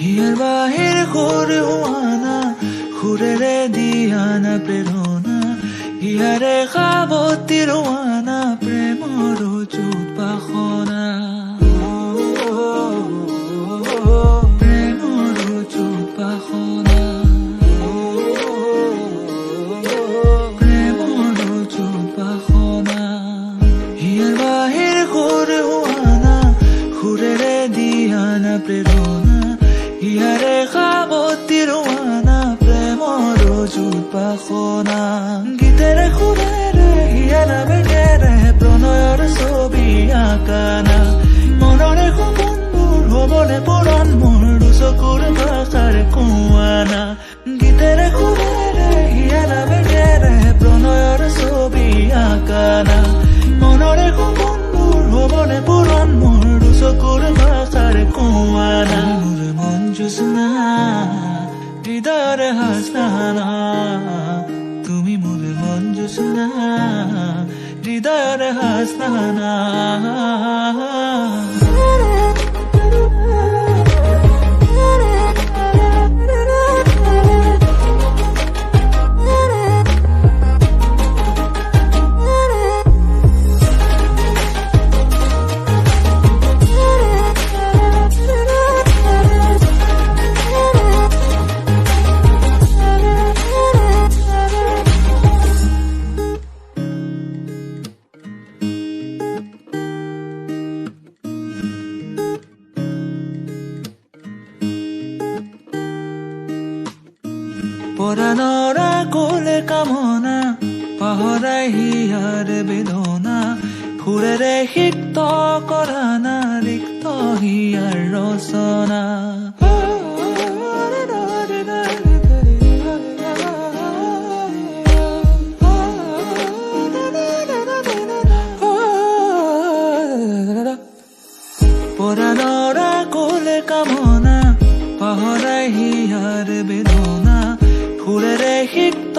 হিয়াৰ বাহিৰ সুৰ হোৱানা সুৰেৰে দিয়ানা প্ৰেৰণা হিয়াৰে সাৱতী ৰোৱানা প্ৰেমৰ চুপাসনা প্ৰেমৰ চুপাসনা প্ৰেমৰ চুপাসনা হিয়াৰ বাহিৰ সুৰ হোৱানা সুৰেৰে দিয়ানা প্ৰেৰণা হিয়াৰে সাৱতী ৰোৱানা প্ৰেমৰ চুপাসনা গীতেৰে সুৰেৰে হিয়াৰ বেগেৰে প্ৰণয়ৰ ছবি আঁকানা মনৰে সপোনবোৰ হ'বনে পূৰণ মোৰ দুচকুৰ ভাষাৰ কোৱানা গীতেৰে সুৰেৰে হিয়াৰ বেগেৰে প্ৰণয়ৰ ছবি আঁকানা মনৰে সপোনবোৰ হ'বনে পূৰণ মোৰ দুচকুৰ ভাষাৰ কোৱানা মোৰ মন জোছনা হৃদয়ৰ হাছানা তুমি মোৰ মন জোছনা হৃদয়ৰ হাছানা পৰাণৰ কোলে কামনা পাহৰাই হিয়াৰ বেদনা সুৰেৰে সিক্ত কৰানা ৰিক্ত হিয়াৰ ৰচনা পৰাণৰ কোলে কামনা পাহৰাই হিয়াৰ বেদনা সুৰেৰে সিক্ত